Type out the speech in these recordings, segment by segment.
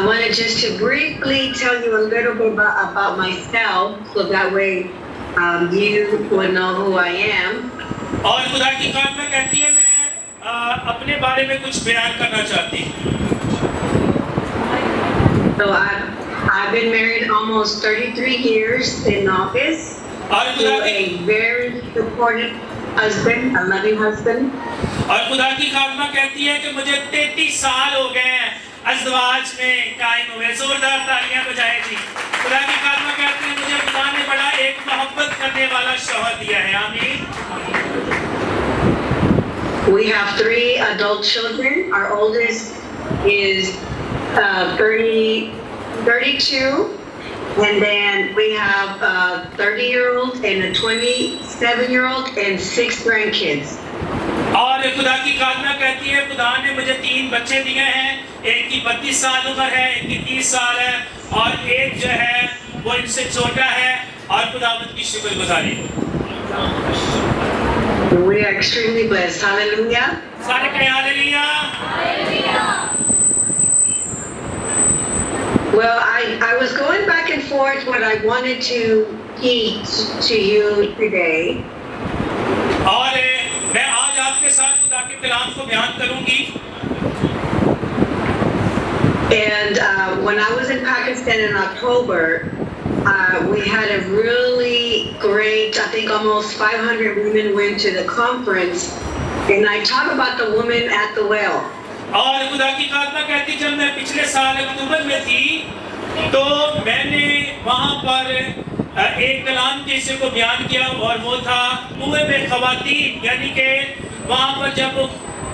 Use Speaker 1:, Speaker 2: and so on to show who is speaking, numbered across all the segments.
Speaker 1: I wanted just to briefly tell you a little bit about myself, so that way you would know who I am.
Speaker 2: और खुदा की खालमा कहती है मैं अपने बारे में कुछ बयान करना चाहती हूँ.
Speaker 1: So I've been married almost 33 years in August to a very supportive husband, a loving husband.
Speaker 2: और खुदा की खालमा कहती है कि मुझे 33 साल हो गए हैं अज़वाज में कायम हुए. जोरदार तालियां बजाएं जी. खुदा की खालमा कहती है मुझे खुदा ने बड़ा एक मोहब्बत करने वाला शौहर दिया है. आमीन.
Speaker 1: We have 3 adult children. Our oldest is 32, and then we have a 30-year-old and a 27-year-old and 6 grandkids.
Speaker 2: और खुदा की खालमा कहती है खुदा ने मुझे 3 बच्चे दिए हैं. एक की 32 साल उम्र है, एक की 30 साल है और एक जो है वो इनसे छोटा है. और खुदावंद की शुक्रगुजारी.
Speaker 1: We are extremely blessed. Hallelujah.
Speaker 2: सारे कहें hallelujah.
Speaker 1: Well, I was going back and forth what I wanted to teach to you today.
Speaker 2: और मैं आज आपके साथ खुदा के कलाम को बयान करूंगी.
Speaker 1: And when I was in Pakistan in October, we had a really great, I think almost 500 women went to the conference, and I talked about the woman at the well.
Speaker 2: और खुदा की खालमा कहती जब मैं पिछले साल अक्टूबर में थी तो मैंने वहाँ पर एक कलाम के हिस्से को बयान किया और वो था कुएं में ख़वातीन. यानी कि वहाँ पर जब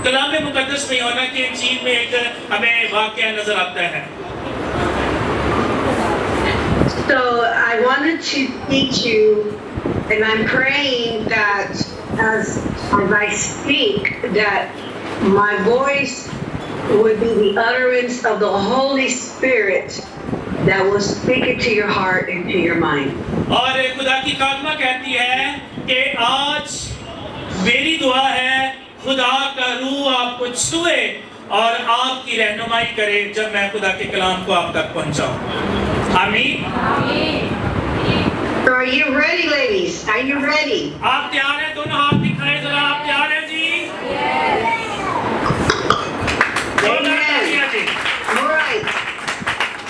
Speaker 2: कलाम मुक़द्दस में यूहन्ना की इंजील में एक हमें वाक़या नज़र आता है.
Speaker 1: So I wanted to teach you, and I'm praying that as I speak, that my voice would be the utterance of the Holy Spirit that will speak it to your heart and to your mind.
Speaker 2: और खुदा की खालमा कहती है कि आज मेरी दुआ है खुदा का रूह आपको छुए और आपकी रहनुमाई करे जब मैं खुदा के कलाम को आप तक पहुंचाऊं. आमीन.
Speaker 1: So are you ready, ladies? Are you ready?
Speaker 2: आप तैयार हैं? दोनों हाथ दिखाएं जरा. आप तैयार हैं जी?
Speaker 1: Amen. All right.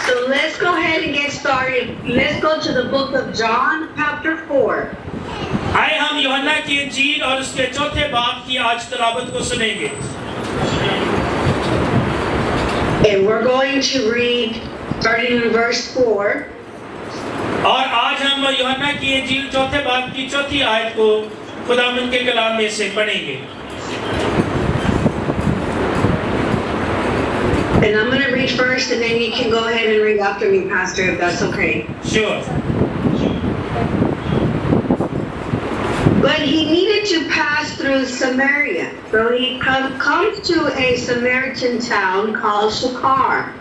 Speaker 1: So let's go ahead and get started. Let's go to the book of John, chapter 4.
Speaker 2: आए हम यूहन्ना की इंजील और उसके 4थे बाब की आज तिलावत को सुनेंगे.
Speaker 1: And we're going to read starting in verse 4.
Speaker 2: और आज हम यूहन्ना की इंजील 4थे बाब की 4थी आयत को खुदावंद के कलाम में से पढ़ेंगे.
Speaker 1: And I'm going to read first, and then you can go ahead and read after me, Pastor, if that's okay.
Speaker 2: Sure.
Speaker 1: But he needed to pass through Samaria. So he comes to a Samaritan town called Sychar,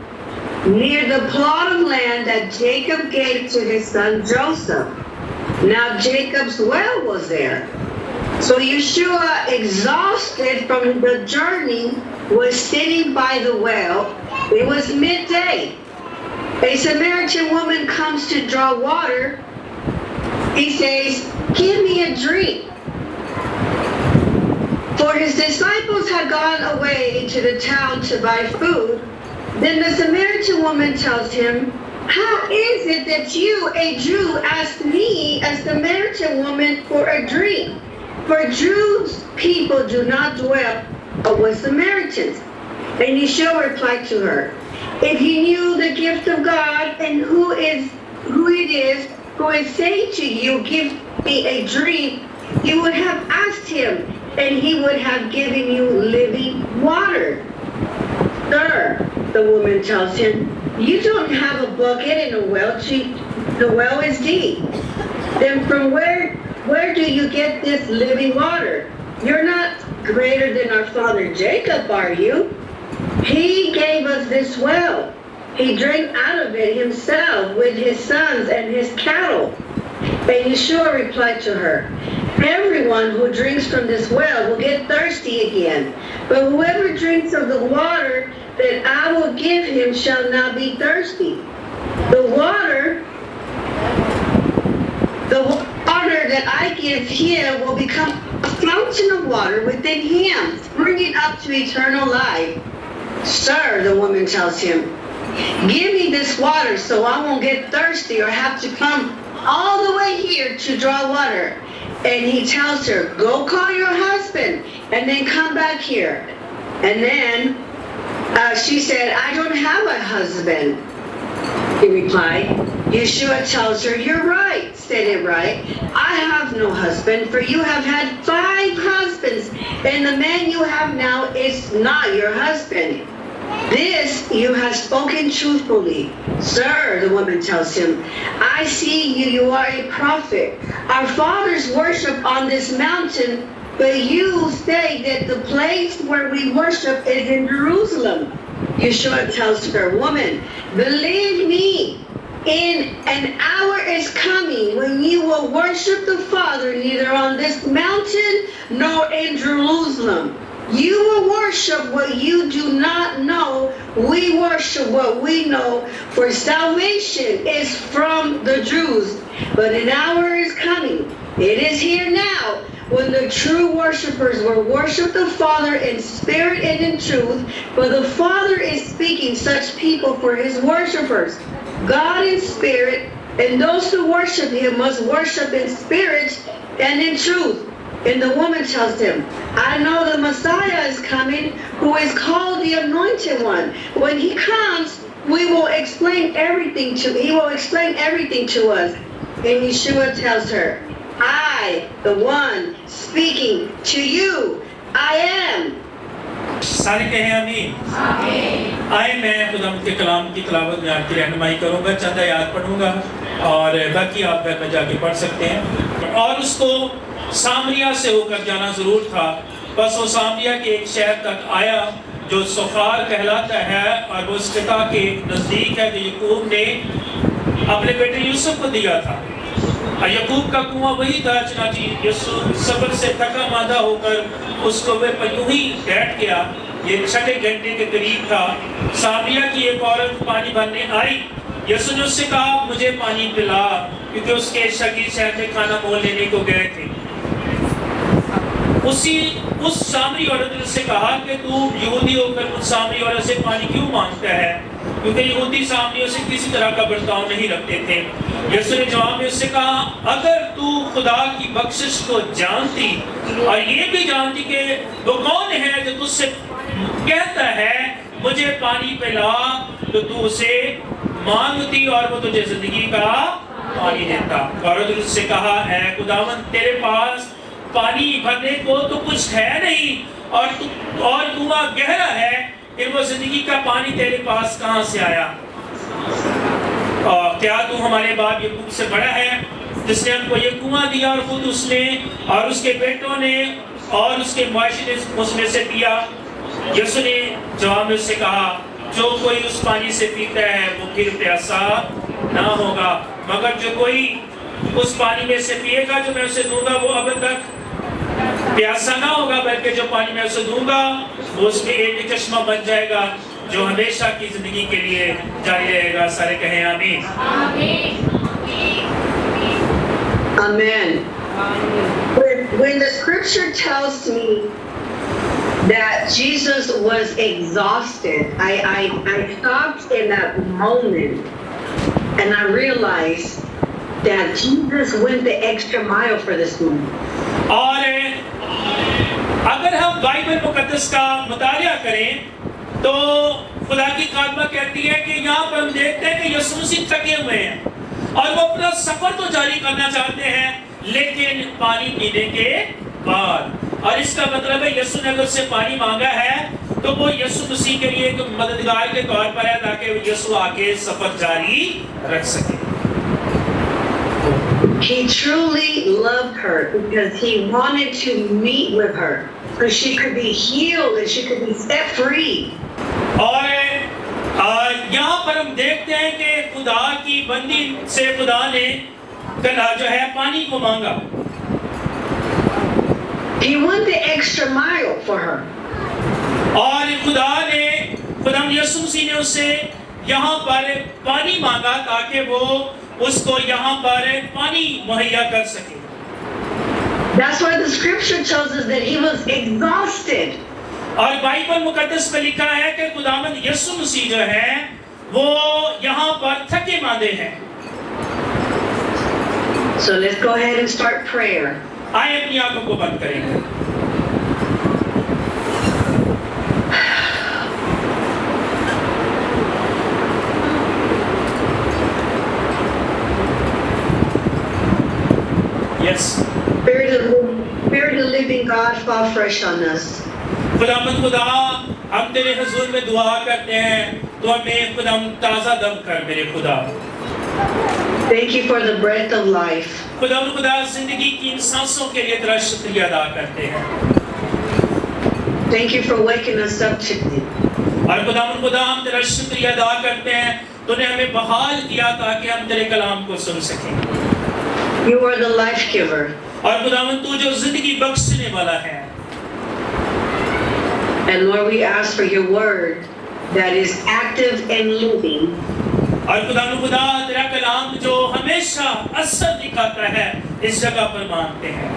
Speaker 1: near the plot of land that Jacob gave to his son Joseph. Now Jacob's well was there. So Yeshua, exhausted from the journey, was sitting by the well. It was midday. A Samaritan woman comes to draw water. He says, "Give me a drink." For his disciples had gone away to the town to buy food. Then the Samaritan woman tells him, "How is it that you, a Jew, ask me, a Samaritan woman, for a drink? For Jews people do not dwell with Samaritans." And Yeshua replied to her, "If you knew the gift of God and who it is who is saying to you, 'Give me a drink,' you would have asked him, and he would have given you living water." "Sir," the woman tells him, "you don't have a bucket and a well. The well is deep. Then from where do you get this living water? You're not greater than our father Jacob, are you? He gave us this well. He drank out of it himself with his sons and his cattle." And Yeshua replied to her, "Everyone who drinks from this well will get thirsty again. But whoever drinks of the water that I will give him shall not be thirsty. The water that I give him will become a fountain of water within him, springing up to eternal life. Sir, the woman tells him, give me this water so I won't get thirsty or have to come all the way here to draw water. And he tells her, go call your husband and then come back here. And then she said, I don't have a husband. He replied. Yeshua tells her, you're right, said it right. I have no husband, for you have had 5 husbands, and the man you have now is not your husband. This you have spoken truthfully. Sir, the woman tells him, I see you are a prophet. Our fathers worship on this mountain, but you say that the place where we worship is in Jerusalem. Yeshua tells her, woman, believe me, in an hour is coming when you will worship the Father neither on this mountain nor in Jerusalem. You will worship what you do not know. We worship what we know, for salvation is from the Jews. But an hour is coming. It is here now when the true worshipers will worship the Father in spirit and in truth, for the Father is seeking such people for his worshipers. God in spirit, and those who worship him must worship in spirit and in truth. And the woman tells him, I know the Messiah is coming, who is called the Anointed One. When he comes, he will explain everything to us. And Yeshua tells her, I, the one speaking to you, I am.
Speaker 2: सारे कहें आमीन। आए मैं खुदा के कलाम की तिलावत में आपकी रहनुमाई करूँगा, चंद आयत पढ़ूँगा और बाकी आप घर में जाके पढ़ सकते हैं। और उसको सामरिया से होकर जाना ज़रूर था, बस वो सामरिया के एक शहर तक आया जो सोखार कहलाता है, और वो उस पिता के नज़दीक है जो यकूब ने अपने बेटे यूसुफ को दिया था। यकूब का कुआं वही था, चनाची यूसुफ सफर से थका मांदा होकर उसको वे यूं ही बैठ गया। ये 6 घंटे के करीब था। सामरिया की एक औरत पानी भरने आई। यीशु ने उससे कहा, मुझे पानी पिला, क्योंकि उसके शकीर शहर में खाना मोल लेने को गए थे। उस सामरी औरत ने उससे कहा कि तू यहूदी होकर उस सामरी औरत से पानी क्यों मांगता है, क्योंकि यहूदी सामरियों से किसी तरह का बर्ताव नहीं रखते थे। यीशु ने जवाब में उससे कहा, अगर तू खुदा की बख्शिश को जानती और ये भी जानती कि वो कौन है जो तुझसे कहता है मुझे पानी पिला, तो तू उसे मांगती और वो तुझे जिंदगी का पानी देता। औरत ने उससे कहा, ऐ खुदावंद, तेरे पास पानी भरने को तो कुछ है नहीं, और कुआं गहरा है, फिर वो जिंदगी का पानी तेरे पास कहाँ से आया? क्या तू हमारे बाप यकूब से बड़ा है, जिसने हमको ये कुआं दिया और खुद उसने और उसके बेटों ने और उसके मुआशी ने उसमें से पिया? यीशु ने जवाब में उससे कहा, जो कोई उस पानी से पीता है वो फिर प्यासा ना होगा, मगर जो कोई उस पानी में से पिएगा जो मैं उसे दूंगा वो अब तक प्यासा ना होगा, बल्कि जो पानी मैं उसे दूंगा वो उसके एक चश्मा बन जाएगा जो हमेशा की जिंदगी के लिए जारी रहेगा। सारे कहें आमीन।
Speaker 1: Amen. When the scripture tells me that Jesus was exhausted, I stopped in that moment and I realized that Jesus went the extra mile for this woman.
Speaker 2: और अगर हम बाइबल मुकद्दस का मुतालिया करें तो खुदा की खादमा कहती है कि यहाँ पर हम देखते हैं कि यीशु मसीह थके हुए हैं और वो अपना सफर तो जारी करना चाहते हैं, लेकिन पानी पीने के बाद। और इसका मतलब है यीशु ने अगर उससे पानी मांगा है तो वो यीशु मसीह के लिए एक मददगार के तौर पर है, ताकि यीशु आके सफर जारी रख सके।
Speaker 1: He truly loved her because he wanted to meet with her so she could be healed and she could be set free.
Speaker 2: और यहाँ पर हम देखते हैं कि खुदा की बंदी से खुदा ने कला जो है पानी को मांगा।
Speaker 1: He went the extra mile for her.
Speaker 2: और खुदा खुदावंद यीशु मसीह ने उससे यहाँ पर पानी मांगा ताकि वो उसको यहाँ पर पानी मुहैया कर सके।
Speaker 1: That's why the scripture tells us that he was exhausted.
Speaker 2: और बाइबल मुकद्दस में लिखा है कि खुदावंद यीशु मसीह जो है वो यहाँ पर थके मांदे हैं।
Speaker 1: So let's go ahead and start prayer.
Speaker 2: आइए अपनी आंखों को बंद करेंगे। Yes.
Speaker 1: Spirit of living God, fall fresh on us.
Speaker 2: खुदावंद खुदा, हम तेरे हुजूर में दुआ करते हैं तो हमें खुदा ताज़ा दम कर मेरे खुदा।
Speaker 1: Thank you for the breath of life.
Speaker 2: खुदावंद खुदा, जिंदगी की इन सांसों के लिए तेरा शुक्रिया अदा करते हैं।
Speaker 1: Thank you for waking us up today.
Speaker 2: और खुदावंद खुदा, हम तेरा शुक्रिया अदा करते हैं तूने हमें बहाल किया ताकि हम तेरे कलाम को सुन सकें।
Speaker 1: You are the life giver.
Speaker 2: और खुदावंद तू जो जिंदगी बख्शने वाला है।
Speaker 1: And Lord, we ask for your word that is active and living.
Speaker 2: और खुदावंद खुदा, तेरा कलाम जो हमेशा असर दिखाता है इस जगह पर मांगते हैं।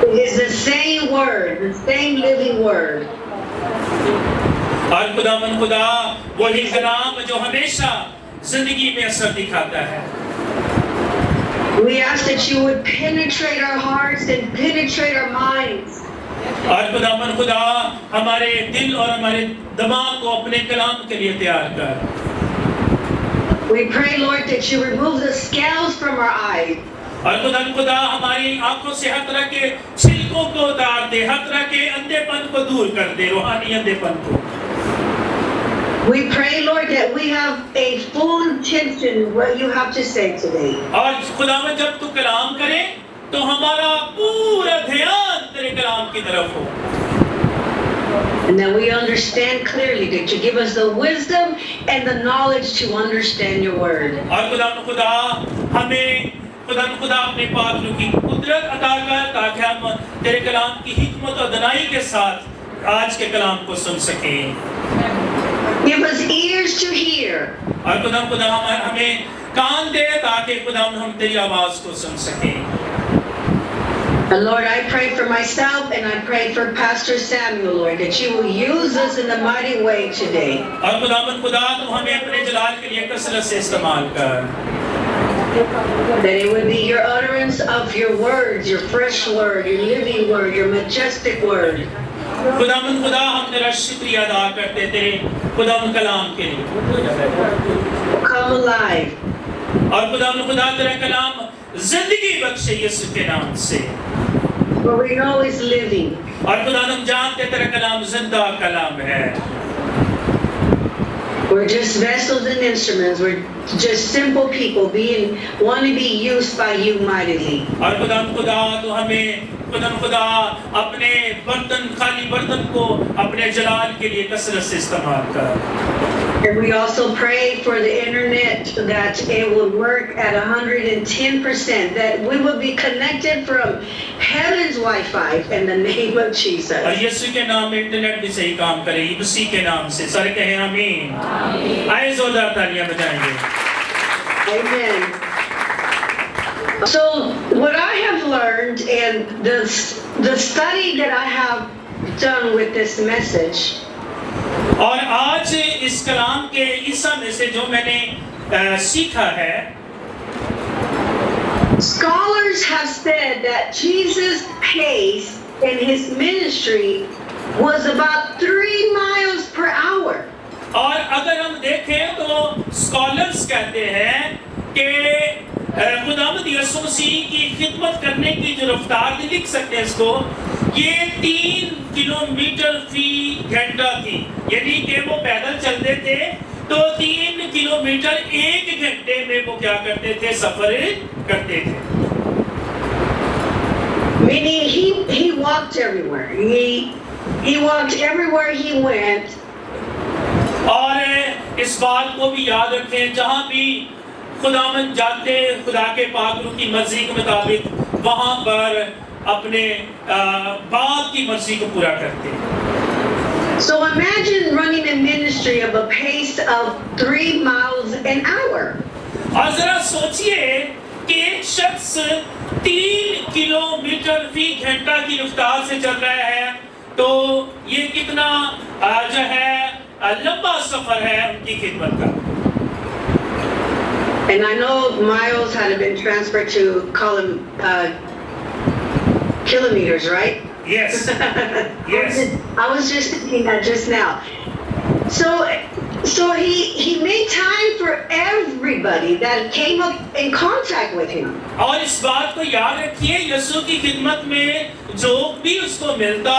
Speaker 1: It is the same word, the same living word.
Speaker 2: और खुदावंद खुदा, वही कलाम जो हमेशा जिंदगी में असर दिखाता है।
Speaker 1: We ask that you would penetrate our hearts and penetrate our minds.
Speaker 2: और खुदावंद खुदा, हमारे दिल और हमारे दिमाग को अपने कलाम के लिए तैयार कर।
Speaker 1: We pray, Lord, that you remove the scales from our eyes.
Speaker 2: और खुदावंद खुदा, हमारी आंखों से हर तरह के छिलकों को उतार दे, हर तरह के अंधेपन को दूर कर दे, रूहानी अंधेपन को।
Speaker 1: We pray, Lord, that we have a full attention to what you have to say today.
Speaker 2: और खुदावंद जब तू कलाम करे तो हमारा पूरा ध्यान तेरे कलाम की तरफ हो।
Speaker 1: And that we understand clearly that you give us the wisdom and the knowledge to understand your word.
Speaker 2: और खुदावंद खुदा, हमें खुदावंद खुदा अपने पाक रूह की कुदरत अता कर ताकि हम तेरे कलाम की हिकमत और दनाई के साथ आज के कलाम को सुन सकें।
Speaker 1: Give us ears to hear.
Speaker 2: और खुदावंद खुदा, हमें कान दे ताकि खुदावंद हम तेरी आवाज को सुन सकें।
Speaker 1: And Lord, I pray for myself and I pray for Pastor Samuel, Lord, that you will use us in a mighty way today.
Speaker 2: और खुदावंद खुदा, तू हमें अपने जलाल के लिए कसरत से इस्तेमाल कर।
Speaker 1: That it would be your utterance of your words, your fresh word, your living word, your majestic word.
Speaker 2: खुदावंद खुदा, हम तेरा शुक्रिया अदा करते तेरे खुदावंद कलाम के लिए।
Speaker 1: Come alive.
Speaker 2: और खुदावंद खुदा, तेरा कलाम जिंदगी बख्शे यीशु के नाम से।
Speaker 1: For we know is living.
Speaker 2: और खुदा, हम जानते तेरा कलाम जिंदा कलाम है।
Speaker 1: We're just vessels and instruments. We're just simple people want to be used by you mightily.
Speaker 2: और खुदा, तो हमें खुदा अपने बर्तन, खाली बर्तन को अपने जलाल के लिए कसरत से इस्तेमाल कर।
Speaker 1: And we also pray for the internet that it will work at 110%, that we will be connected from heaven's Wi-Fi in the name of Jesus.
Speaker 2: और यीशु के नाम में इंटरनेट भी सही काम करे, यीशु के नाम से सारे कहें आमीन। आइए जोरदार तालियां बजाएंगे।
Speaker 1: Amen. So what I have learned and the study that I have done with this message,
Speaker 2: और आज इस कलाम के हिस्सा में से जो मैंने सीखा है,
Speaker 1: scholars have said that Jesus' pace in his ministry was about 3 miles per hour.
Speaker 2: और अगर हम देखें तो स्कॉलर्स कहते हैं कि खुदावंद यीशु मसीह की खिदमत करने की जो रफ्तार लिख सकते हैं इसको, ये 3 किलोमीटर फी घंटा थी। यानी कि वो पैदल चलते थे तो 3 किलोमीटर 1 घंटे में वो क्या करते थे, सफर करते थे।
Speaker 1: Meaning he walked everywhere. He walked everywhere he went.
Speaker 2: और इस बात को भी याद रखें, जहाँ भी खुदावंद जाते खुदा के पाक रूह की मर्जी के मुताबिक वहाँ पर अपने बाप की मर्जी को पूरा करते।
Speaker 1: So imagine running a ministry of a pace of 3 miles an hour.
Speaker 2: और जरा सोचिए कि एक शख्स 3 किलोमीटर फी घंटा की रफ्तार से चल रहा है, तो ये कितना जो है लंबा सफर है उनकी खिदमत का।
Speaker 1: And I know miles had been transferred to call them kilometers, right?
Speaker 2: Yes, yes.
Speaker 1: I was just thinking that just now. So he made time for everybody that came up in contact with him.
Speaker 2: और इस बात को याद रखिए, यीशु की खिदमत में जो भी उसको मिलता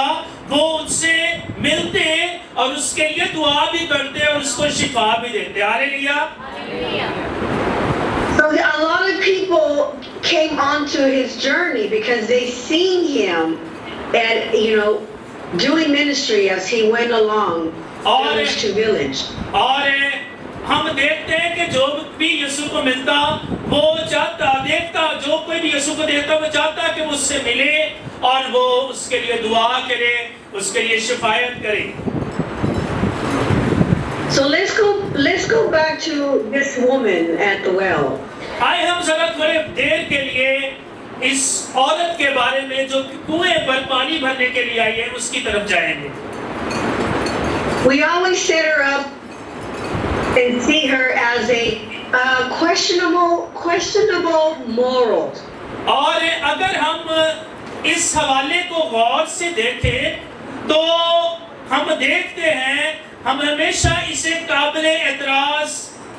Speaker 2: वो उससे मिलते और उसके लिए दुआ भी करते और उसको शिफा भी देते। Hallelujah.
Speaker 1: So a lot of people came onto his journey because they seen him and doing ministry as he went along village to village.
Speaker 2: और हम देखते हैं कि जो भी यीशु को मिलता वो देखता, जो कोई भी यीशु को देखता वो चाहता कि वो उससे मिले और वो उसके लिए दुआ करे, उसके लिए शिफायत करे।
Speaker 1: So let's go back to this woman at the well.
Speaker 2: आइए हम जरा थोड़े देर के लिए इस औरत के बारे में जो कुएं पर पानी भरने के लिए आई है उसकी तरफ जाएंगे।
Speaker 1: We always set her up and see her as a questionable moral.
Speaker 2: और अगर हम इस हवाले को गौर से देखें तो हम देखते हैं, हम हमेशा इसे काबिले एतराज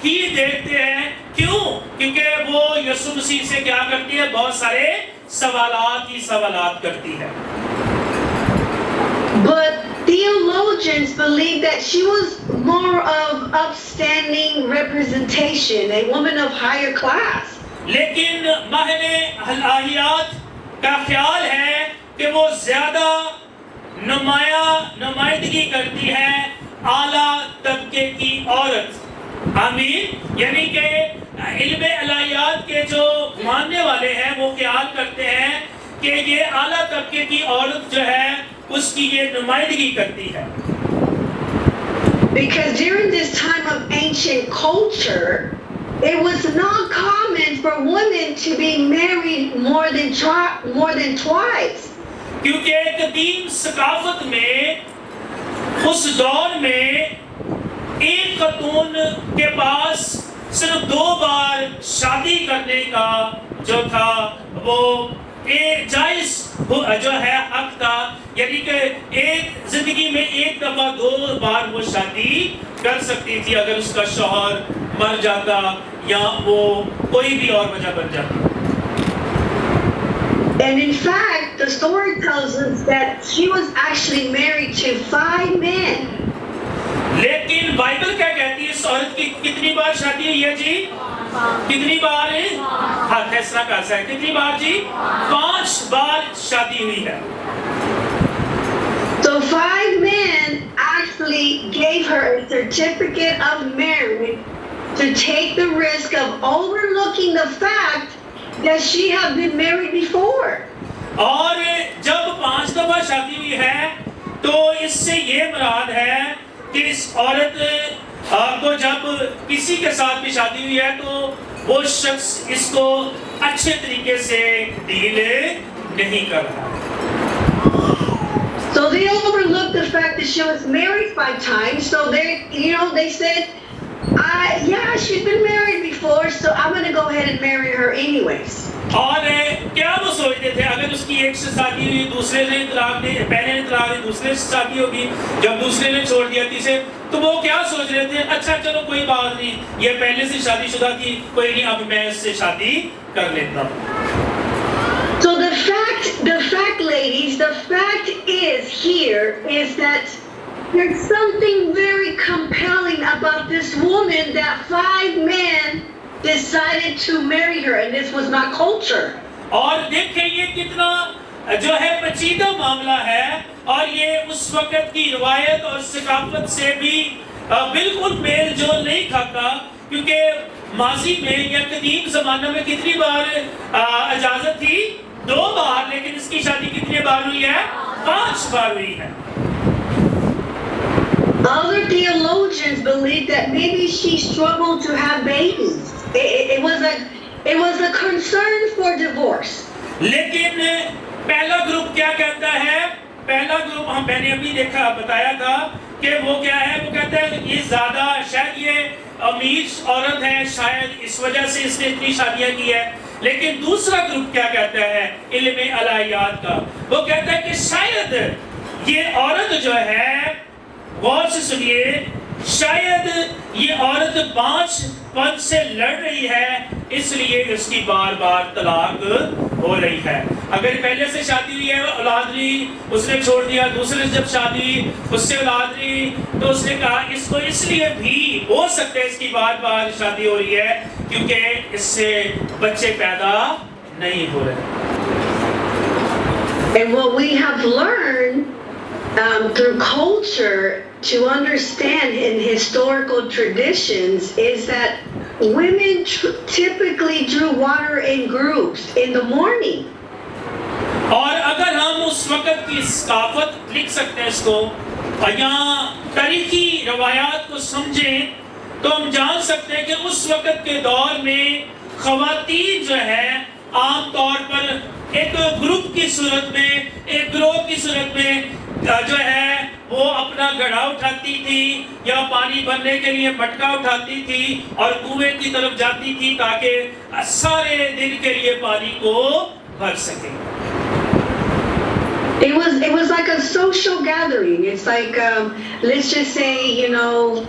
Speaker 2: ही देखते हैं। क्यों? क्योंकि वो यीशु मसीह से क्या करती है, बहुत सारे सवालात करती है।
Speaker 1: But theologians believe that she was more of upstanding representation, a woman of higher class.
Speaker 2: लेकिन माहिरे इलाहियात का ख्याल है कि वो ज्यादा नुमाइंदगी करती है आला तबके की औरत। आमीन। यानी कि इल्म इलाहियात के जो मानने वाले हैं वो ख्याल करते हैं कि ये आला तबके की औरत जो है उसकी ये नुमाइंदगी करती है।
Speaker 1: Because during this time of ancient culture, it was not common for women to be married more than twice.
Speaker 2: क्योंकि कदीम सकाफत में उस दौर में एक खातून के पास सिर्फ 2 बार शादी करने का जो था वो एक जायज जो है हक था, यानी कि एक जिंदगी में एक दफा 2 बार वो शादी कर सकती थी अगर उसका शौहर मर जाता या वो कोई भी और वजह बन जाती।
Speaker 1: And in fact, the story tells us that she was actually married to 5 men.
Speaker 2: लेकिन बाइबल क्या कहती है, इस औरत की कितनी बार शादी हुई है जी? कितनी बार है? हाँ, फैसला कैसा है? कितनी बार जी? 5 बार शादी हुई है।
Speaker 1: So 5 men actually gave her a certificate of marriage to take the risk of overlooking the fact that she had been married before.
Speaker 2: और जब 5 दफा शादी हुई है तो इससे ये मुराद है कि इस औरत को जब किसी के साथ भी शादी हुई है तो वो शख्स इसको अच्छे तरीके से डील नहीं कर रहा।
Speaker 1: So they overlooked the fact that she was married 5 times. So they said, yeah, she's been married before, so I'm going to go ahead and marry her anyways.
Speaker 2: और क्या वो सोचते थे, अगर उसकी एक से शादी हुई, दूसरे ने तलाक दी, पहले ने तलाक दी, दूसरे से शादी होगी, जब दूसरे ने छोड़ दिया तीसरे, तो वो क्या सोच रहे थे, अच्छा चलो कोई बात नहीं, ये पहले से शादीशुदा थी, कोई नहीं, अब मैं इससे शादी कर लेता हूँ।
Speaker 1: So the fact, ladies, the fact is that there's something very compelling about this woman that 5 men decided to marry her, and this was not culture.
Speaker 2: और देखें ये कितना जो है पेचीदा मामला है और ये उस वक्त की रिवायत और सकाफत से भी बिल्कुल मेल जोल नहीं खाता, क्योंकि माजी में या कदीम ज़माने में कितनी बार इजाज़त थी? 2 बार, लेकिन इसकी शादी कितनी बार हुई है? 5 बार हुई है।
Speaker 1: Other theologians believe that maybe she struggled to have babies. It was a concern for divorce.
Speaker 2: लेकिन पहला ग्रुप क्या कहता है? पहला ग्रुप मैंने अभी बताया था कि वो क्या है, वो कहते हैं ये ज्यादा शायद ये अमीर औरत है, शायद इस वजह से इसने इतनी शादियां की है। लेकिन दूसरा ग्रुप क्या कहता है इल्म अलहियात का, वो कहता है कि शायद ये औरत जो है, गौर से सुनिए, शायद ये औरत 5 पद से लड़ रही है, इसलिए उसकी बार बार तलाक हो रही है। अगर पहले से शादी हुई है, औलाद नहीं, उसने छोड़ दिया, दूसरे से जब शादी, उससे औलाद नहीं, तो उसने कहा इसको इसलिए भी हो सकता है इसकी बार बार शादी हो रही है क्योंकि इससे बच्चे पैदा नहीं हो रहे।
Speaker 1: And what we have learned through culture to understand in historical traditions is that women typically drew water in groups in the morning.
Speaker 2: और अगर हम उस वक़्त की सकाफत लिख सकते हैं इसको, और यहाँ तारीखी रवायात को समझें, तो हम जान सकते हैं कि उस वक़्त के दौर में ख़वातीन जो है आम तौर पर एक ग्रुप की सूरत में, एक ग्रोह की सूरत में जो है वो अपना घड़ा उठाती थी या पानी भरने के लिए मटका उठाती थी और कुएं की तरफ जाती थी ताकि सारे दिन के लिए पानी को भर सके।
Speaker 1: It was like a social gathering. It's like let's just say, you know,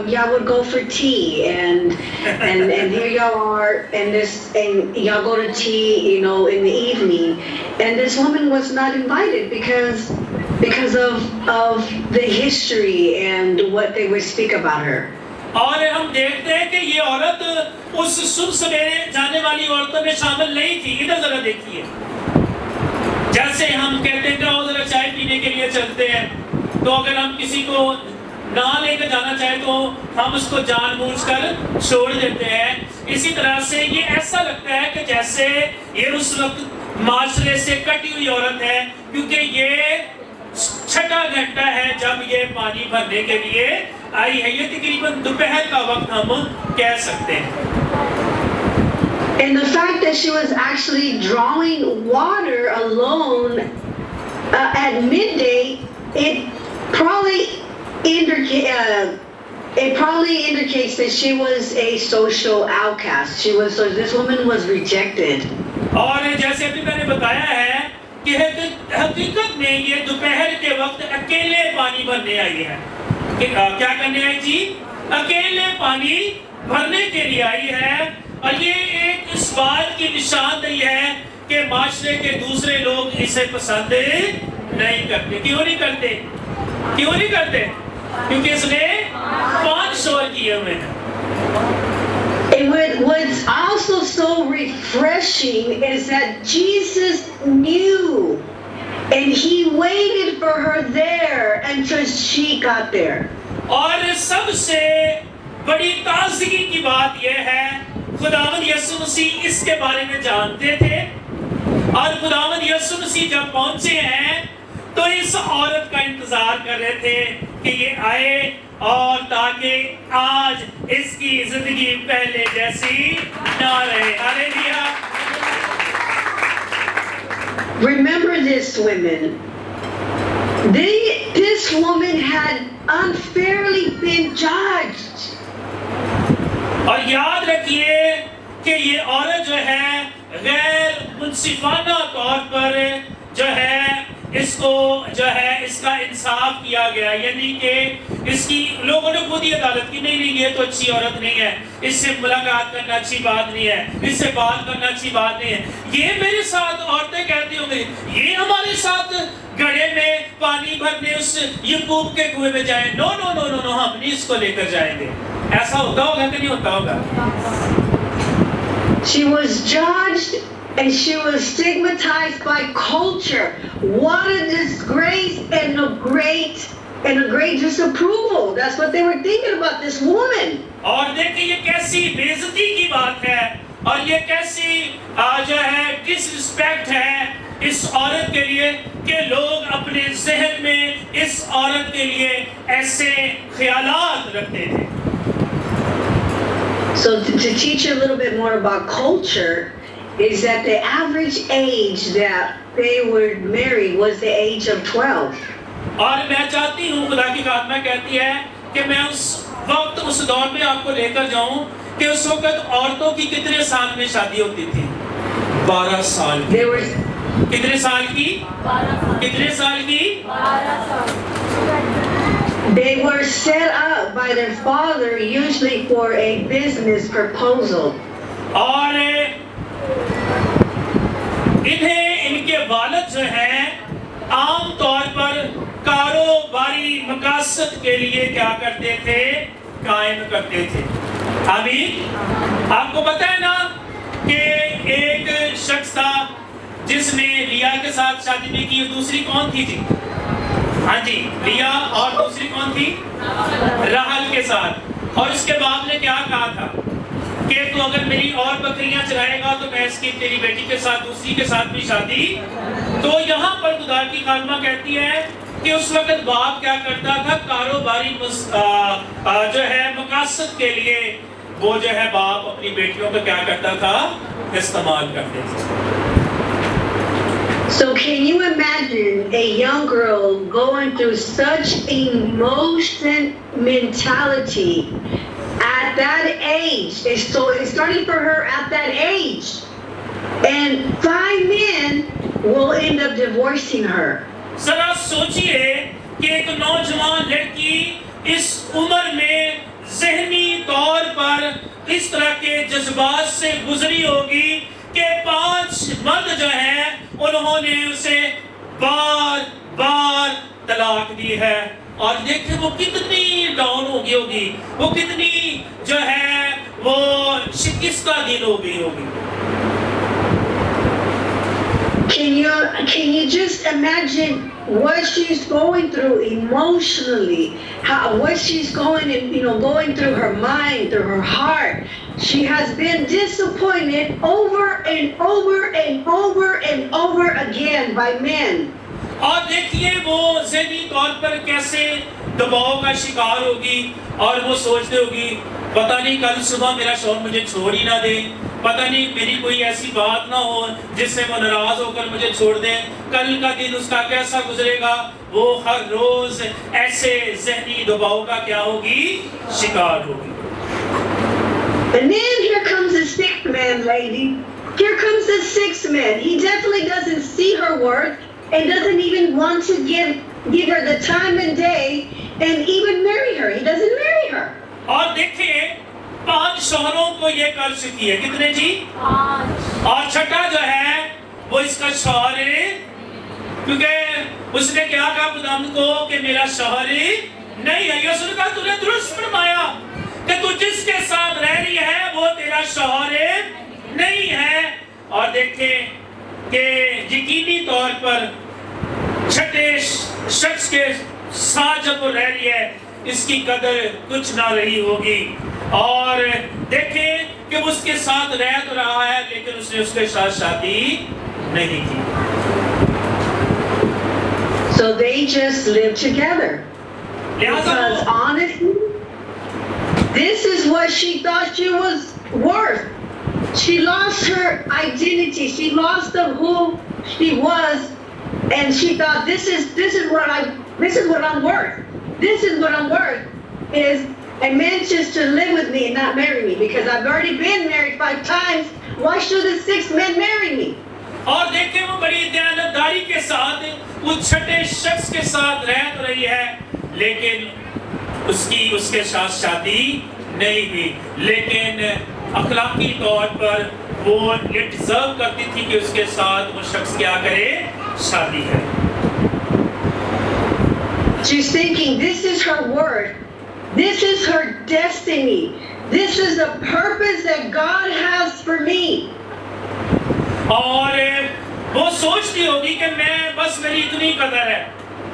Speaker 1: y'all would go for tea and here y'all are and y'all go to tea, you know, in the evening, and this woman was not invited because of the history and what they would speak about her.
Speaker 2: और हम देखते हैं कि ये औरत उस सुबह सवेरे जाने वाली औरतों में शामिल नहीं थी। इधर जरा देखिए, जैसे हम कहते हैं कि जरा चाय पीने के लिए चलते हैं, तो अगर हम किसी को ना लेकर जाना चाहे तो हम उसको जानबूझकर छोड़ देते हैं। इसी तरह से ये ऐसा लगता है कि जैसे ये उस वक्त माशरे से कटी हुई औरत है, क्योंकि ये 6ठा घंटा है जब ये पानी भरने के लिए आई है। ये तकरीबन दोपहर का वक्त हम कह सकते हैं।
Speaker 1: And the fact that she was actually drawing water alone at midday, it probably indicates that she was a social outcast. This woman was rejected.
Speaker 2: और जैसे अभी मैंने बताया है कि हकीकत में ये दोपहर के वक्त अकेले पानी भरने आई है। क्या करने आई जी? अकेले पानी भरने के लिए आई है। और ये एक इस बात की निशानदेही है कि माशरे के दूसरे लोग इसे पसंद नहीं करते। क्यों नहीं करते? क्यों नहीं करते? क्योंकि इसने 5 शोर किए हुए हैं।
Speaker 1: And what's also so refreshing is that Jesus knew, and he waited for her there until she got there.
Speaker 2: और सबसे बड़ी ताज़गी की बात यह है, खुदावंद यीशु मसीह इसके बारे में जानते थे, और खुदावंद यीशु मसीह जब पहुंचे हैं तो इस औरत का इंतजार कर रहे थे कि ये आए और ताकि आज इसकी जिंदगी पहले जैसी ना रहे। Hallelujah.
Speaker 1: Remember this, women. This woman had unfairly been judged.
Speaker 2: और याद रखिए कि ये औरत जो है गैर मुंसिफाना तौर पर जो है इसको जो है इसका इंसाफ किया गया, यानी कि इसकी लोगों ने खुद ही अदालत की, नहीं ये तो अच्छी औरत नहीं है, इससे मुलाकात करना अच्छी बात नहीं है, इससे बात करना अच्छी बात नहीं है। ये मेरे साथ औरतें कहती होंगी, ये हमारे साथ घड़े में पानी भरने उस यकूब के कुएं में जाए। No no no no no, हम नहीं इसको लेकर जाएंगे। ऐसा होता होगा कि नहीं होता होगा?
Speaker 1: She was judged and she was stigmatized by culture. What a disgrace and a great disapproval. That's what they were thinking about this woman.
Speaker 2: और देखिए ये कैसी बेइज्जती की बात है, और ये कैसी जो है डिसरिस्पेक्ट है इस औरत के लिए कि लोग अपने जहन में इस औरत के लिए ऐसे ख्यालात रखते थे।
Speaker 1: So to teach you a little bit more about culture is that the average age that they were married was the age of 12.
Speaker 2: और मैं चाहती हूँ, खुदा की आत्मा कहती है कि मैं उस वक्त उस दौर में आपको लेकर जाऊं कि उस वक्त औरतों की कितने साल में शादी होती थी? 12 साल की।
Speaker 1: There was
Speaker 2: कितने साल की? कितने साल की?
Speaker 1: They were set up by their father usually for a business proposal.
Speaker 2: और इन्हें इनके वालिद जो हैं आम तौर पर कारोबारी मकासद के लिए क्या करते थे? कायम करते थे। अभी आपको पता है ना कि एक शख्स था जिसने लिया के साथ शादी नहीं की। दूसरी कौन थी जी? हाँ जी, लिया। और दूसरी कौन थी? राहल के साथ। और उसके बाप ने क्या कहा था कि तू अगर मेरी और बकरियां चराएगा तो मैं इसकी तेरी बेटी के साथ दूसरी के साथ भी शादी। तो यहाँ पर खुदा की कलमा कहती है कि उस वक्त बाप क्या करता था? कारोबारी जो है मकासद के लिए वो जो है बाप अपनी बेटियों को क्या करता था? इस्तेमाल करते थे।
Speaker 1: So can you imagine a young girl going through such emotion mentality at that age? So it's starting for her at that age. And 5 men will end up divorcing her.
Speaker 2: जरा सोचिए कि एक नौजवान लड़की इस उम्र में ज़हनी तौर पर इस तरह के जज्बात से गुजरी होगी कि 5 मर्द जो हैं उन्होंने उसे बार बार तलाक दी है। और देखिए वो कितनी डाउन हो गई होगी, वो कितनी जो है वो शिकस्ता दिल हो गई होगी।
Speaker 1: Can you just imagine what she's going through emotionally? What she's going through her mind, through her heart. She has been disappointed over and over and over and over again by men.
Speaker 2: और देखिए वो ज़हनी तौर पर कैसे दबाव का शिकार होगी और वो सोचती होगी पता नहीं कल सुबह मेरा शौहर मुझे छोड़ ही ना दे, पता नहीं मेरी कोई ऐसी बात ना हो जिससे वो नाराज होकर मुझे छोड़ दे, कल का दिन उसका कैसा गुजरेगा। वो हर रोज ऐसे ज़हनी दबाव का क्या होगी? शिकार होगी।
Speaker 1: And then here comes the 6th man, lady. Here comes the 6th man. He definitely doesn't see her worth and doesn't even want to give her the time and day and even marry her. He doesn't marry her.
Speaker 2: और देखिए 5 शौहरों को ये कर चुकी है। कितने जी? 5। और छठा जो है वो इसका शौहर है, क्योंकि उसने क्या कहा खुदावंद को कि मेरा शौहर नहीं है। यसुर का तूने दुरुस्त फरमाया कि तू जिसके साथ रह रही है वो तेरा शौहर नहीं है। और देखें कि यकीनी तौर पर छठे शख्स के साथ जब वो रह रही है इसकी कदर कुछ ना रही होगी। और देखें कि वो उसके साथ रह तो रहा है लेकिन उसने उसके साथ शादी नहीं की।
Speaker 1: So they just live together. Because honestly, this is what she thought she was worth. She lost her identity. She lost of who she was, and she thought this is what I'm worth. This is what I'm worth is a man just to live with me and not marry me because I've already been married 5 times. Why should the 6th man marry me?
Speaker 2: और देखें वो बड़ी दयानतदारी के साथ उस छठे शख्स के साथ रह तो रही है लेकिन उसके साथ शादी नहीं हुई। लेकिन अखलाकी तौर पर वो ये डिजर्व करती थी कि उसके साथ वो शख्स क्या करे? शादी करे।
Speaker 1: She's thinking this is her worth. This is her destiny. This is the purpose that God has for me.
Speaker 2: और वो सोचती होगी कि मैं बस मेरी इतनी कदर है,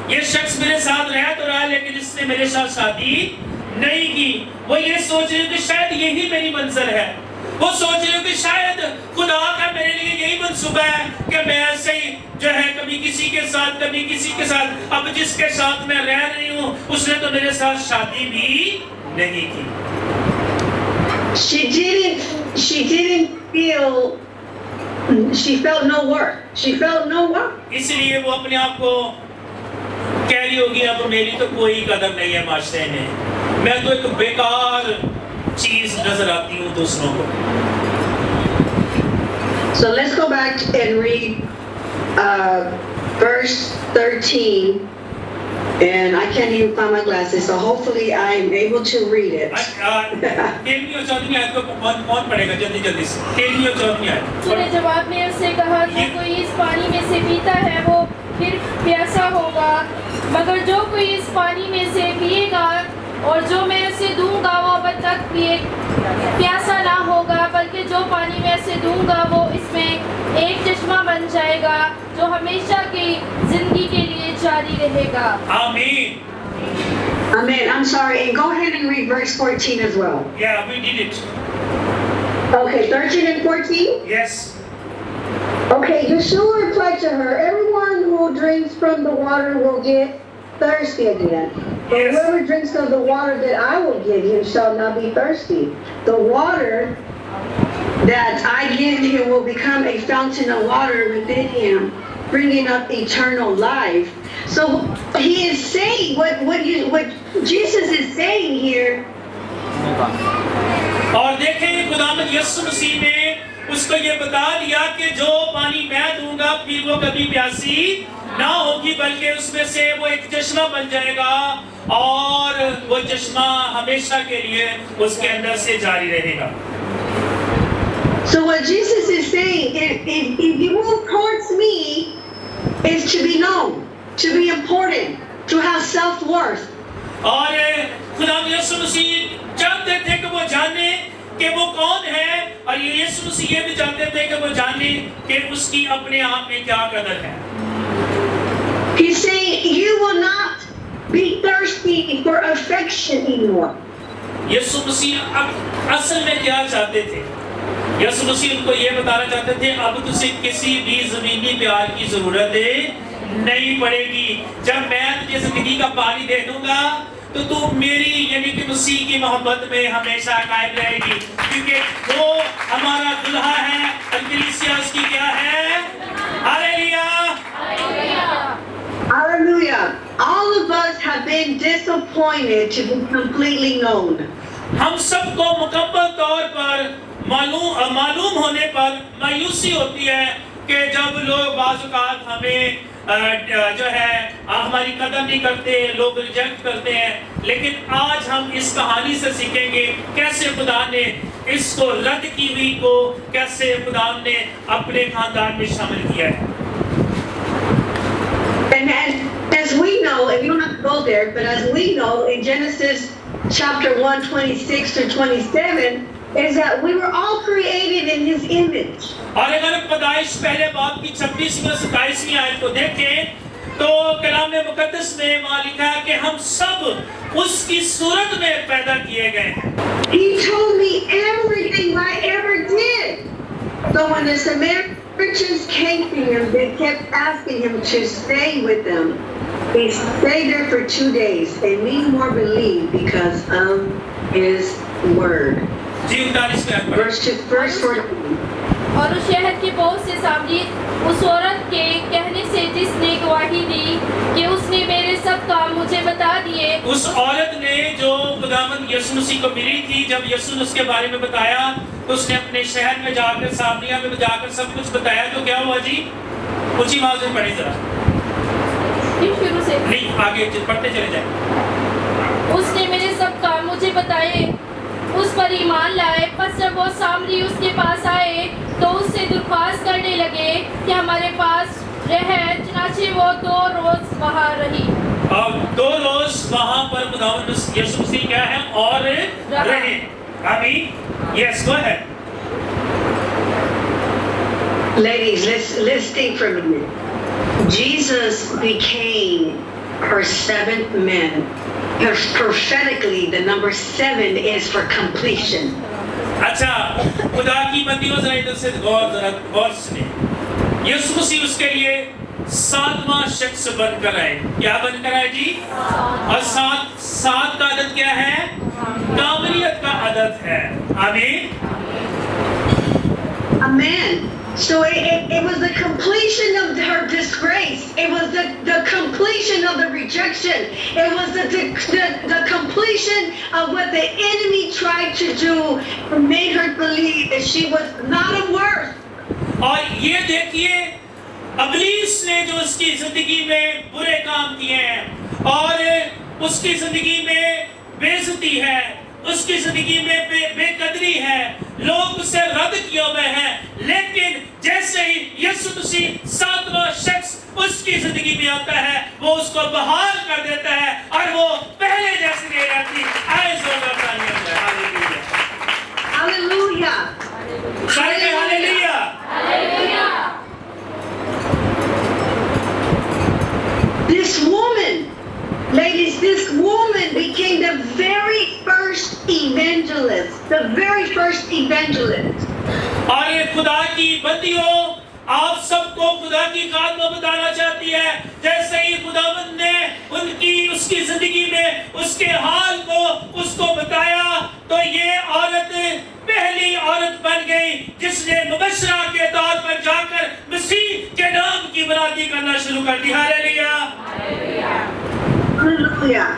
Speaker 2: ये शख्स मेरे साथ रह तो रहा है लेकिन इसने मेरे साथ शादी नहीं की। वो ये सोच रही है कि शायद यही मेरी मंजिल है। वो सोच रहे हो कि शायद खुदा का मेरे लिए यही मंसूबा है कि मैं ऐसे ही जो है कभी किसी के साथ कभी किसी के साथ, अब जिसके साथ मैं रह रही हूँ उसने तो मेरे साथ शादी भी नहीं की।
Speaker 1: She felt no worth. She felt no worth.
Speaker 2: इसलिए वो अपने आप को कह रही होगी अब मेरी तो कोई कदर नहीं है माशरे में, मैं तो एक बेकार चीज नजर आती हूँ दूसरों को।
Speaker 1: So let's go back and read verse 13. And I can't even find my glasses, so hopefully I am able to read it.
Speaker 2: 13वीं और 14वीं आयत को कौन पढ़ेगा जल्दी से? 13वीं और 14वीं आयत।
Speaker 3: उसने जवाब में उससे कहा, जो कोई इस पानी में से पीता है वो फिर प्यासा होगा, मगर जो कोई इस पानी में से पिएगा और जो मैं उसे दूंगा वो अब तक प्यासा ना होगा, बल्कि जो पानी मैं उसे दूंगा वो इसमें एक चश्मा बन जाएगा जो हमेशा की जिंदगी के लिए जारी रहेगा।
Speaker 2: आमीन।
Speaker 1: Amen. I'm sorry. And go ahead and read verse 14 as well.
Speaker 2: Yeah, we did it.
Speaker 1: Okay, 13 and 14?
Speaker 2: Yes.
Speaker 1: Okay, Yeshua replied to her, everyone who drinks from the water will get thirsty again. But
Speaker 2: Yes.
Speaker 1: whoever drinks of the water that I will give him shall not be thirsty. The water that I give him will become a fountain of water within him, bringing up eternal life. So he is saying, what Jesus is saying here.
Speaker 2: और देखें खुदावंद यीशु मसीह ने उसको ये बता दिया कि जो पानी मैं दूंगा फिर वो कभी प्यासी ना होगी, बल्कि उसमें से वो एक चश्मा बन जाएगा और वो चश्मा हमेशा के लिए उसके अंदर से जारी रहेगा।
Speaker 1: So what Jesus is saying, if you move towards me, is to be known, to be important, to have self-worth.
Speaker 2: और खुदावंद यीशु मसीह चाहते थे कि वो जाने कि वो कौन है, और ये यीशु मसीह ये भी चाहते थे कि वो जाने कि उसकी अपने आप में क्या कदर है।
Speaker 1: He's saying you will not be thirsty for affection anymore.
Speaker 2: यीशु मसीह अब असल में क्या चाहते थे? यीशु मसीह उनको ये बताना चाहते थे अब तुझे किसी भी ज़मीनी प्यार की ज़रूरत नहीं पड़ेगी। जब मैं तुझे ज़िंदगी का पानी दे दूंगा तो तू मेरी यानी कि मसीह की मोहब्बत में हमेशा कायम रहेगी, क्योंकि वो हमारा दुल्हा है और कलीसिया उसकी क्या है? Hallelujah!
Speaker 1: Hallelujah. All of us have been disappointed to be completely known.
Speaker 2: हम सबको मुकम्मल तौर पर मालूम होने पर मायूसी होती है कि जब लोग बाज़-औक़ात हमें जो है हमारी कदर नहीं करते, लोग रिजेक्ट करते हैं। लेकिन आज हम इस कहानी से सीखेंगे कैसे खुदा ने इसको रद्द की हुई को कैसे खुदा ने अपने खानदान में शामिल किया है।
Speaker 1: And as we know, and we don't have to go there, but as we know in Genesis chapter 1, 26 to 27, is that we were all created in his image.
Speaker 2: और अगर पैदाइश पहले बाप की 26वीं और 27वीं आयत को देखें तो कलाम मुकद्दस में वहाँ लिखा है कि हम सब उसकी सूरत में पैदा किए गए हैं।
Speaker 1: He told me everything I ever did. So when the Samaritans came to him, they kept asking him to stay with them. He stayed there for 2 days, and many more believed because of his word. Verse 14.
Speaker 3: और उस शहर के बहुत से सामरी उस औरत के कहने से जिसने गवाही दी कि उसने मेरे सब काम मुझे बता दिए।
Speaker 2: उस औरत ने जो खुदावंद यीशु मसीह को मिली थी, जब यीशु ने उसके बारे में बताया तो उसने अपने शहर में जाकर सामरिया में जाकर सब कुछ बताया। तो क्या हुआ जी? ऊंची आवाज में पढ़े जरा।
Speaker 3: शुरू से
Speaker 2: नहीं, आगे पढ़ते चले जाए।
Speaker 3: उसने मेरे सब काम मुझे बताए, उस पर ईमान लाए। पर जब वो सामरी उसके पास आए तो उससे दरख्वास्त करने लगे कि हमारे पास रह। चनाचे वो 2 रोज वहाँ रही।
Speaker 2: अब 2 रोज वहाँ पर खुदावंद यीशु मसीह क्या है और रहे। आमीन। Yes, go ahead.
Speaker 1: Ladies, let's think for a minute. Jesus became her 7th man. Prophetically, the number 7 is for completion.
Speaker 2: अच्छा, खुदा की बंदियों जरा इधर से गौर सुने। यीशु मसीह उसके लिए 7वां शख्स बनकर आए। क्या बनकर आए जी? और सात का आदत क्या है? कामलियत का आदत है। आमीन।
Speaker 1: Amen. So it was the completion of her disgrace. It was the completion of the rejection. It was the completion of what the enemy tried to do and made her believe that she was not a worth.
Speaker 2: और ये देखिए, इब्लीस ने जो उसकी जिंदगी में बुरे काम किए हैं और उसकी जिंदगी में बेइज्जती है, उसकी जिंदगी में बेकदरी है, लोग उसे रद्द किए हुए हैं, लेकिन जैसे ही यीशु मसीह 7वां शख्स उसकी जिंदगी में आता है, वो उसको बहाल कर देता है और वो पहले जैसी नहीं रहती। आए जोरदार तालियां दे। Hallelujah.
Speaker 1: Hallelujah.
Speaker 2: Hallelujah.
Speaker 1: This woman, ladies, this woman became the very first evangelist. The very first evangelist.
Speaker 2: और ये खुदा की बंदियों, आप सबको खुदा की बात में बताना चाहती है, जैसे ही खुदावंद ने उसकी जिंदगी में उसके हाल को उसको बताया, तो ये औरत पहली औरत बन गई जिसने मुबशरा के तौर पर जाकर मसीह के नाम की बराती करना शुरू कर दी। Hallelujah.
Speaker 1: Hallelujah.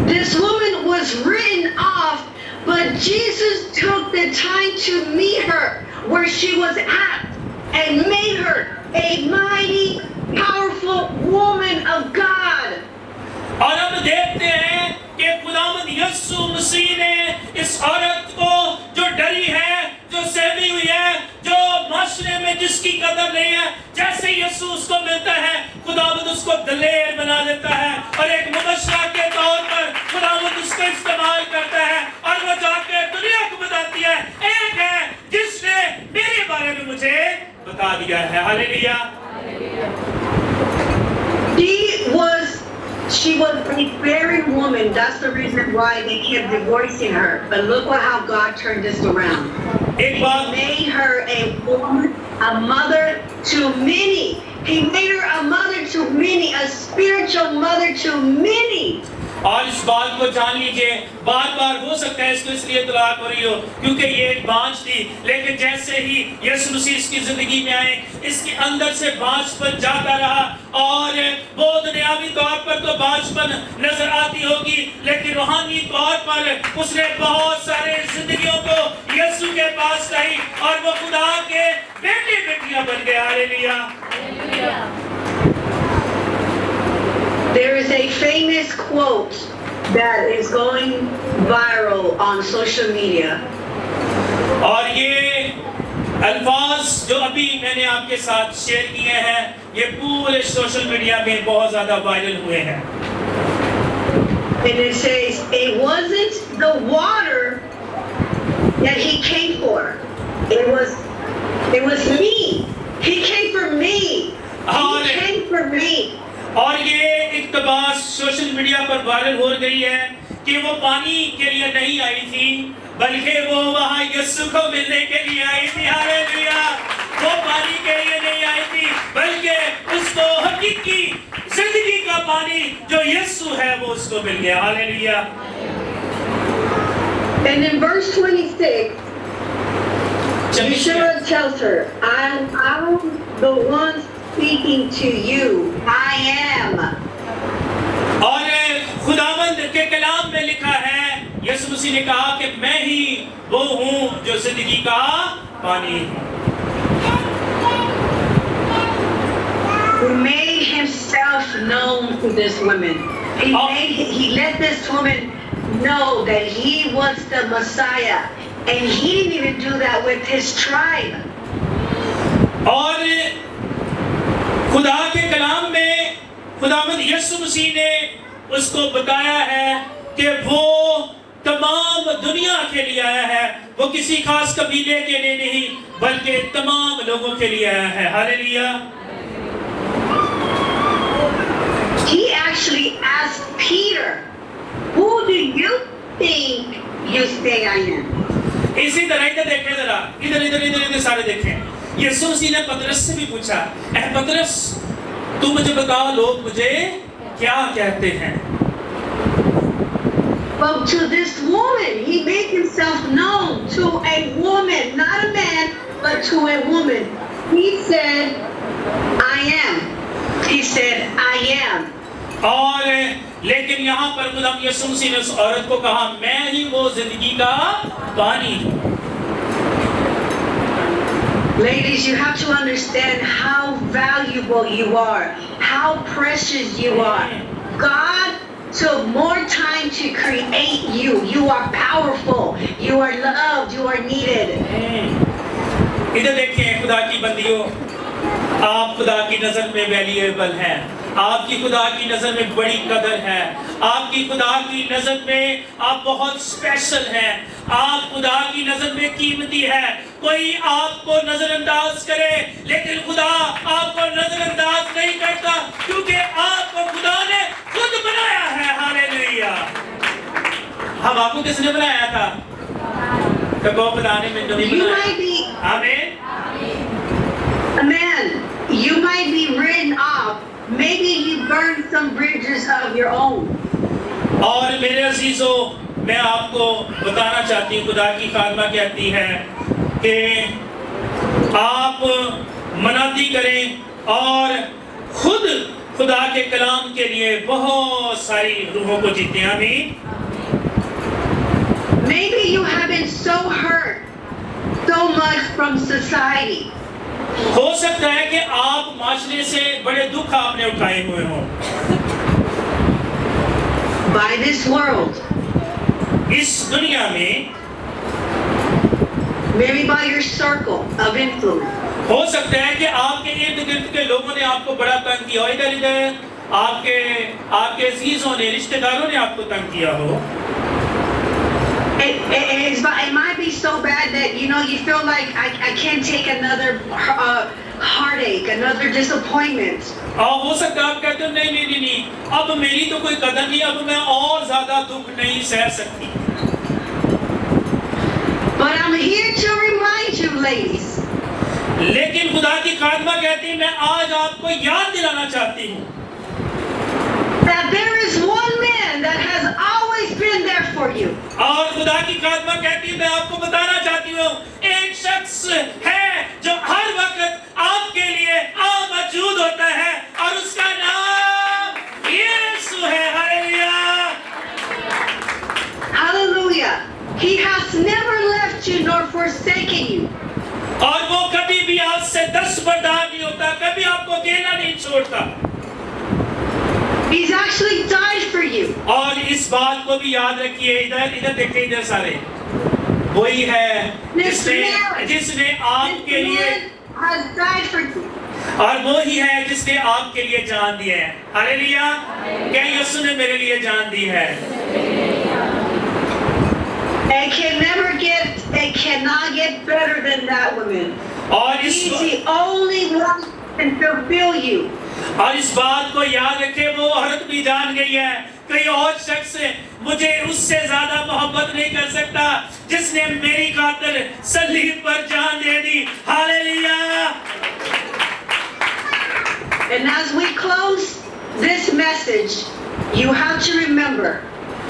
Speaker 1: This woman was written off, but Jesus took the time to meet her where she was at and made her a mighty, powerful woman of God.
Speaker 2: और अब देखते हैं कि खुदावंद यीशु मसीह ने इस औरत को जो डरी है, जो सहमी हुई है, जो माशरे में जिसकी कदर नहीं है, जैसे यीशु उसको मिलता है, खुदावंद उसको दलेर बना देता है और एक मुबशरा के तौर पर खुदावंद उसको इस्तेमाल करता है और वो जाकर दुनिया को बताती है, एक है जिसने मेरे बारे में मुझे बता दिया है। Hallelujah.
Speaker 1: She was a barren woman. That's the reason why they kept divorcing her. But look how God turned this around.
Speaker 2: एक
Speaker 1: He
Speaker 2: बात
Speaker 1: made her a woman, a mother to many. He made her a mother to many, a spiritual mother to many.
Speaker 2: और इस बात को जान लीजिए, बार बार हो सकता है इसको इसलिए तलाक हो रही हो क्योंकि ये एक बांझ थी, लेकिन जैसे ही यीशु मसीह इसकी जिंदगी में आए, इसके अंदर से बांझपन जाता रहा और वो दुनियावी तौर पर तो बांझपन नजर आती होगी, लेकिन रूहानी तौर पर उसने बहुत सारे जिंदगियों को यीशु के पास लाई और वो खुदा के बेटे बेटियां बन गए। Hallelujah.
Speaker 1: There is a famous quote that is going viral on social media.
Speaker 2: और ये अल्फाज जो अभी मैंने आपके साथ शेयर किए हैं, ये पूरे सोशल मीडिया में बहुत ज्यादा वायरल हुए हैं।
Speaker 1: And it says, it wasn't the water that he came for. It was me. He came for me. He came for me.
Speaker 2: और ये इक़्तिबास सोशल मीडिया पर वायरल हो गई है कि वो पानी के लिए नहीं आई थी, बल्कि वो वहाँ यीशु को मिलने के लिए आई थी। हालेलुया। वो पानी के लिए नहीं आई थी, बल्कि उसको हकीकी जिंदगी का पानी जो यीशु है वो उसको मिल गया। Hallelujah.
Speaker 1: And in verse 26, Yeshua tells her, I'm the one speaking to you. I am.
Speaker 2: और खुदावंद के कलाम में लिखा है, यीशु मसीह ने कहा कि मैं ही वो हूँ जो जिंदगी का पानी हूँ।
Speaker 1: He made himself known to this woman. He let this woman know that he was the Messiah, and he didn't even do that with his tribe.
Speaker 2: और खुदा के कलाम में खुदावंद यीशु मसीह ने उसको बताया है कि वो तमाम दुनिया के लिए आया है, वो किसी खास कबीले के लिए नहीं बल्कि तमाम लोगों के लिए आया है। Hallelujah.
Speaker 1: He actually asked Peter, who do you think you say I am?
Speaker 2: इसी तरह इधर देखें जरा, इधर इधर इधर इधर सारे देखें। यीशु मसीह ने पतरस से भी पूछा, ऐ पतरस तू मुझे बता लोग मुझे क्या कहते हैं?
Speaker 1: But to this woman, he made himself known to a woman, not a man, but to a woman. He said, I am. He said, I am.
Speaker 2: और लेकिन यहाँ पर खुदाम यीशु मसीह ने उस औरत को कहा, मैं ही वो जिंदगी का पानी हूँ।
Speaker 1: Ladies, you have to understand how valuable you are, how precious you are. God took more time to create you. You are powerful. You are loved. You are needed.
Speaker 2: इधर देखिए खुदा की बंदियों, आप खुदा की नजर में वैल्यूएबल हैं। आपकी खुदा की नजर में बड़ी कदर है। आपकी खुदा की नजर में आप बहुत स्पेशल हैं। आप खुदा की नजर में कीमती है। कोई आपको नजरअंदाज करे लेकिन खुदा आपको नजरअंदाज नहीं करता, क्योंकि आपको खुदा ने खुद बनाया है। हालेलुया। हम आपको किसने बनाया था? कब बनाने में नहीं बनाया। आमीन।
Speaker 1: Man, you might be written off. Maybe you burned some bridges of your own.
Speaker 2: और मेरे अजीजों, मैं आपको बताना चाहती हूँ, खुदा की खादमा कहती है कि आप मनाती करें और खुद खुदा के कलाम के लिए बहुत सारी रूहों को जीते। आमीन।
Speaker 1: Maybe you have been so hurt so much from society.
Speaker 2: हो सकता है कि आप माशरे से बड़े दुख आपने उठाए हुए हों।
Speaker 1: By this world.
Speaker 2: इस दुनिया में।
Speaker 1: Maybe by your circle of influence.
Speaker 2: हो सकता है कि आपके इर्द गिर्द के लोगों ने आपको बड़ा तंग किया हो। इधर इधर आपके अजीजों ने, रिश्तेदारों ने आपको तंग किया हो।
Speaker 1: It might be so bad that you feel like I can't take another heartache, another disappointment.
Speaker 2: और हो सकता है आप कहते हो नहीं, अब मेरी तो कोई कदर नहीं, अब मैं और ज्यादा दुख नहीं सह सकती।
Speaker 1: But I'm here to remind you, ladies.
Speaker 2: लेकिन खुदा की खादमा कहती है, मैं आज आपको याद दिलाना चाहती हूँ
Speaker 1: that there is one man that has always been there for you.
Speaker 2: और खुदा की खादमा कहती है, मैं आपको बताना चाहती हूँ, एक शख्स है जो हर वक्त आपके लिए मौजूद होता है और उसका नाम यीशु है। Hallelujah.
Speaker 1: Hallelujah. He has never left you nor forsaken you.
Speaker 2: और वो कभी भी आपसे दस्तबरदार नहीं होता, कभी आपको अकेला नहीं छोड़ता।
Speaker 1: He's actually died for you.
Speaker 2: और इस बात को भी याद रखिए, इधर देखिए, इधर सारे वही है जिसने आपके लिए
Speaker 1: has died for you.
Speaker 2: और वो ही है जिसने आपके लिए जान दी है। हालेलुया। क्या यीशु ने मेरे लिए जान दी है?
Speaker 1: It cannot get better than that woman.
Speaker 2: और
Speaker 1: He's the only one who can fulfill you.
Speaker 2: और इस बात को याद रखे, वो औरत भी जान गई है, कोई और शख्स मुझे उससे ज्यादा मोहब्बत नहीं कर सकता जिसने मेरी खातिर सलीब पर जान दे दी। Hallelujah.
Speaker 1: And as we close this message, you have to remember,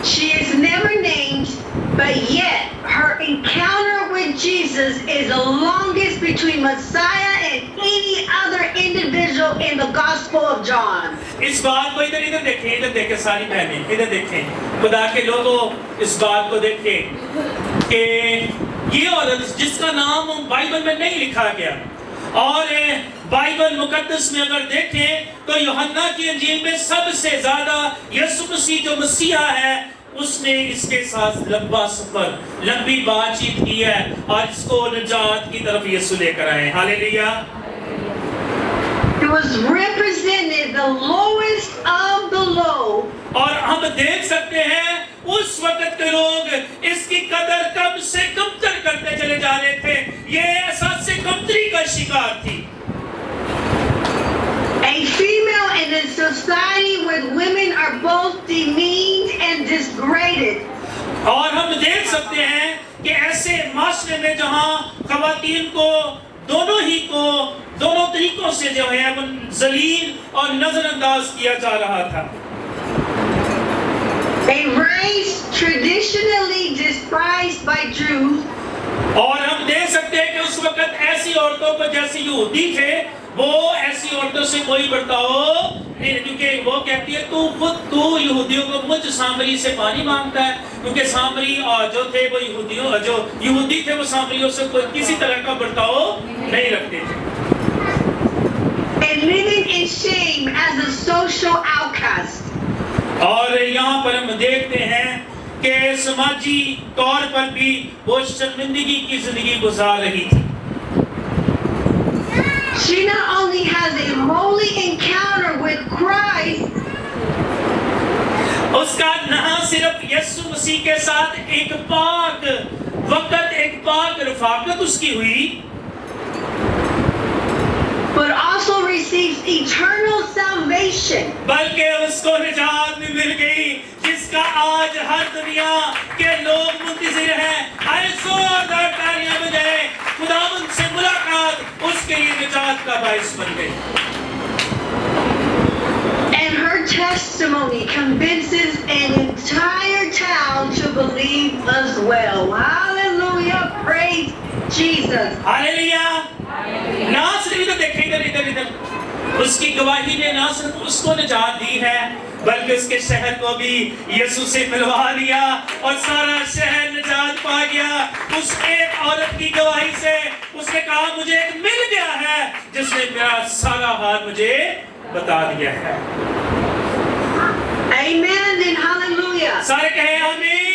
Speaker 1: she is never named, but yet her encounter with Jesus is the longest between Messiah and any other individual in the Gospel of John.
Speaker 2: इस बात को इधर देखें सारी बहनें, इधर देखें, खुदा के लोगों, इस बात को देखें कि ये औरत जिसका नाम बाइबल में नहीं लिखा गया, और बाइबल मुकद्दस में अगर देखें तो यूहन्ना की इंजील में सबसे ज्यादा यीशु मसीह जो मसीहा है, उसने इसके साथ लंबा सफर, लंबी बातचीत की है और इसको निजात की तरफ यीशु लेकर आए। Hallelujah.
Speaker 1: It was represented the lowest of the low.
Speaker 2: और हम देख सकते हैं उस वक्त के लोग इसकी कदर कम से कमतर करते चले जा रहे थे। ये एहसास से कमतरी का शिकार थी।
Speaker 1: A female in a society where women are both demeaned and disgraded.
Speaker 2: और हम देख सकते हैं कि ऐसे माशरे में जहां खवातीन को दोनों तरीकों से जो है वो जलील और नजरअंदाज किया जा रहा था।
Speaker 1: A race traditionally despised by Jews,
Speaker 2: और हम देख सकते हैं कि उस वक्त ऐसी औरतों को, जैसे यहूदी थे, वो ऐसी औरतों से कोई बर्ताव नहीं, क्योंकि वो कहती है तू यहूदियों को मुझ सामरी से पानी मांगता है, क्योंकि सामरी जो थे वो यहूदी थे, वो सामरियों से कोई किसी तरह का बर्ताव नहीं रखते थे।
Speaker 1: and living in shame as a social outcast.
Speaker 2: और यहाँ पर हम देखते हैं कि समाजी तौर पर भी वो शर्मिंदगी की जिंदगी गुजार रही थी।
Speaker 1: She not only has a holy encounter with Christ,
Speaker 2: उसका न सिर्फ यीशु मसीह के साथ एक पाक रफाकत उसकी हुई,
Speaker 1: but also receives eternal salvation.
Speaker 2: बल्कि उसको निजात भी मिल गई, जिसका आज हर दुनिया के लोग मुंतजिर हैं। आए जोरदार तालियां बजाएं, खुदावंद से मुलाकात उसके लिए निजात का बाइस बन गई।
Speaker 1: And her testimony convinces an entire town to believe as well. Hallelujah, praise Jesus.
Speaker 2: Hallelujah. ना सिर्फ इधर देखें, इधर उसकी गवाही ने ना सिर्फ उसको निजात दी है, बल्कि उसके शहर को भी यीशु से मिलवा दिया और सारा शहर निजात पा गया। उस एक औरत की गवाही से उसने कहा मुझे एक मिल गया है जिसने मेरा सारा हाल मुझे बता दिया है।
Speaker 1: Amen and hallelujah.
Speaker 2: सारे कहे आमीन।